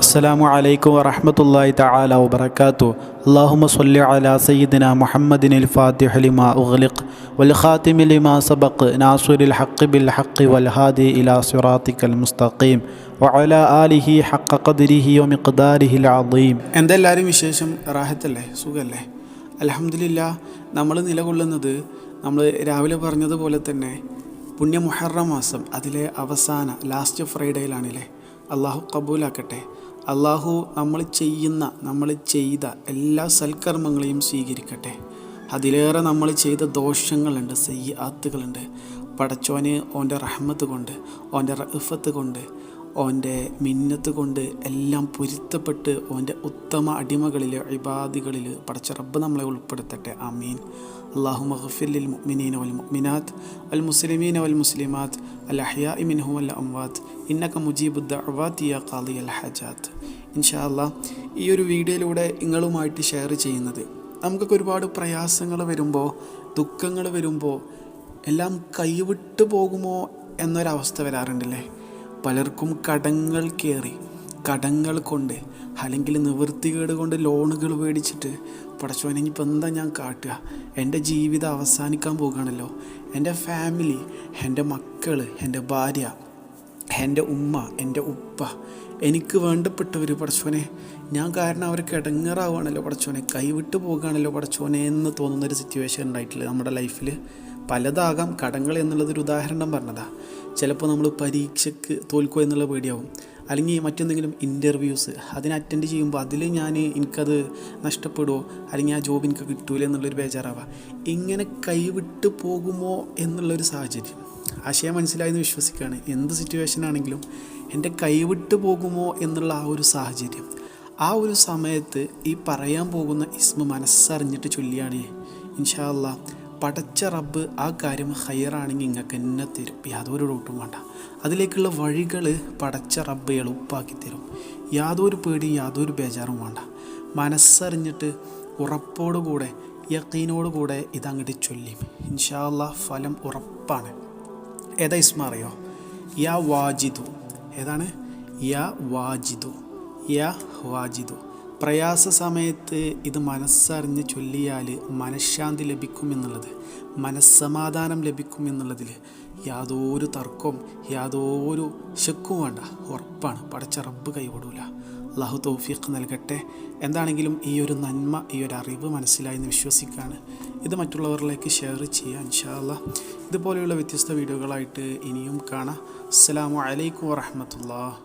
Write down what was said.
السلام عليكم ورحمة الله تعالى وبركاته. اللهم صل على سيدنا محمد الفاتح لما أغلق والخاتم لما سبق ناصر الحق بالحق والهادي إلى صراطك المستقيم وعلى آله حق قدره ومقداره العظيم. എന്തെല്ലാവരും വിശേഷം? റാഹത്തല്ലേ? സുഖല്ലേ? അൽഹംദുലില്ലാ. നമ്മൾ നിലകൊള്ളുന്നത് നമ്മൾ രാവിലെ പറഞ്ഞതുപോലെ തന്നെ പുണ്യ മുഹറം മാസം അതിലെ അവസാന ലാസ്റ്റ് ഫ്രൈഡേയിലാണല്ലേ. അള്ളാഹു കബൂലാക്കട്ടെ. അള്ളാഹു നമ്മൾ ചെയ്ത എല്ലാ സൽക്കർമ്മങ്ങളെയും സ്വീകരിക്കട്ടെ. അതിലേറെ നമ്മൾ ചെയ്ത ദോഷങ്ങളുണ്ട്, സയ്യിആത്തുകളുണ്ട്. പടച്ചോന് ഓൻ്റെ റഹ്മത്ത് കൊണ്ട്, ഓൻ്റെ റഅഫത്ത് കൊണ്ട്, ഓൻ്റെ മിന്നത്ത് കൊണ്ട് എല്ലാം പൊരുത്തപ്പെട്ട് ഓൻ്റെ ഉത്തമ അടിമകളിൽ ഇബാദികളിൽ പടച്ച റബ്ബ് നമ്മളെ ഉൾപ്പെടുത്തട്ടെ. ആമീൻ. അല്ലാഹുമ്മ ഗ്ഫിർ ലിൽ മുഅ്മിനീന വൽ മുഅ്മിനാത്ത് വൽ മുസ്ലിമീന വൽ മുസ്ലിമാത്ത് അൽ അഹ്യാഇ മിൻഹും വൽ അംവാത്ത് ഇന്നക മുജീബുദ് ദഅവാതി യാ ഖാദിയൽ ഹജാത്ത്. ഇൻഷാ അല്ലാഹ് ഈ ഒരു വീഡിയോയിലൂടെ നിങ്ങളുമായിട്ട് ഷെയർ ചെയ്യുന്നത്, നമുക്കൊക്കെ ഒരുപാട് പ്രയാസങ്ങൾ വരുമ്പോൾ, ദുഃഖങ്ങൾ വരുമ്പോൾ എല്ലാം കൈവിട്ടു പോകുമോ എന്നൊരവസ്ഥ വരാറുണ്ടല്ലേ. പലർക്കും കടങ്ങൾ കയറി, കടങ്ങൾ കൊണ്ട് അല്ലെങ്കിൽ നിവൃത്തികേട് കൊണ്ട് ലോണുകൾ മേടിച്ചിട്ട് പടച്ചോനെ ഇനിയിപ്പോൾ എന്താ ഞാൻ കാട്ടുക, എൻ്റെ ജീവിതം അവസാനിക്കാൻ പോകുകയാണല്ലോ, എൻ്റെ ഫാമിലി, എൻ്റെ മക്കൾ, എൻ്റെ ഭാര്യ, എൻ്റെ ഉമ്മ, എൻ്റെ ഉപ്പ, എനിക്ക് വേണ്ടപ്പെട്ടവർ പടച്ചോനെ ഞാൻ കാരണം അവർക്ക് ഇടങ്ങേറാവുകയാണല്ലോ പടച്ചോനെ, കൈവിട്ട് പോകുകയാണല്ലോ പടച്ചോനെ എന്ന് തോന്നുന്നൊരു സിറ്റുവേഷൻ ഉണ്ടായിട്ടില്ല നമ്മുടെ ലൈഫിൽ. പലതാകാം. കടങ്ങൾ എന്നുള്ളതൊരു ഉദാഹരണം പറഞ്ഞതാണ്. ചിലപ്പോൾ നമ്മൾ പരീക്ഷയ്ക്ക് തോൽക്കുക എന്നുള്ള പേടിയാവും, അല്ലെങ്കിൽ മറ്റെന്തെങ്കിലും ഇൻ്റർവ്യൂസ് അതിന് അറ്റൻഡ് ചെയ്യുമ്പോൾ അതിൽ എനിക്കത് നഷ്ടപ്പെടുമോ, അല്ലെങ്കിൽ ആ ജോബ് എനിക്ക് കിട്ടൂല എന്നുള്ളൊരു ബേജാറാവാം. ഇങ്ങനെ കൈവിട്ട് പോകുമോ എന്നുള്ളൊരു സാഹചര്യം. ആശയം മനസ്സിലായെന്ന് വിശ്വസിക്കുകയാണ്. എന്ത് സിറ്റുവേഷൻ ആണെങ്കിലും എൻ്റെ കൈവിട്ട് പോകുമോ എന്നുള്ള ആ ഒരു സാഹചര്യം, ആ ഒരു സമയത്ത് ഈ പറയാൻ പോകുന്ന ഇസ്മ മനസ്സറിഞ്ഞിട്ട് ചൊല്ലിയാണ് ഇൻഷാ അല്ലാഹ് പടച്ച റബ്ബ് ആ കാര്യം ഹൈറാണെങ്കിൽ നിങ്ങൾക്ക് എന്നെ തരും, യാതൊരു ഡൗട്ടും വേണ്ട. അതിലേക്കുള്ള വഴികൾ പടച്ച റബ്ബ് എളുപ്പാക്കി തരും. യാതൊരു പേടിയും യാതൊരു ബേജാറും വേണ്ട. മനസ്സറിഞ്ഞിട്ട് ഉറപ്പോടുകൂടെ യഖീനോടുകൂടെ ഇതങ്ങോട്ട് ചൊല്ലി ഇൻഷാ അല്ലാഹ് ഫലം ഉറപ്പാണ്. ഏതാ ഇസ്മ അറിയോ? യാ വാജിദു. ഏതാണ്? യാ വാജിദു, യാ വാജിദു. പ്രയാസ സമയത്ത് ഇത് മനസ്സറിഞ്ഞ് ചൊല്ലിയാൽ മനഃശാന്തി ലഭിക്കുമെന്നുള്ളത്, മനസ്സമാധാനം ലഭിക്കുമെന്നുള്ളതിൽ യാതൊരു തർക്കവും യാതൊരു ശക്കും വേണ്ട, ഉറപ്പാണ്. പടച്ച റബ്ബ് കൈവിടൂല. അല്ലാഹു തൗഫീഖ് നൽകട്ടെ. എന്താണെങ്കിലും ഈ ഒരു നന്മ, ഈ ഒരു അറിവ് മനസ്സിലായെന്ന് വിശ്വസിക്കുകയാണ്. ഇത് മറ്റുള്ളവരിലേക്ക് ഷെയർ ചെയ്യുക ഇൻഷാ അല്ലാഹ്. ഇതുപോലെയുള്ള വ്യത്യസ്ത വീഡിയോകളായിട്ട് ഇനിയും കാണാം. അസ്സലാമു അലൈക്കും വറഹ്മത്തുള്ളാഹി.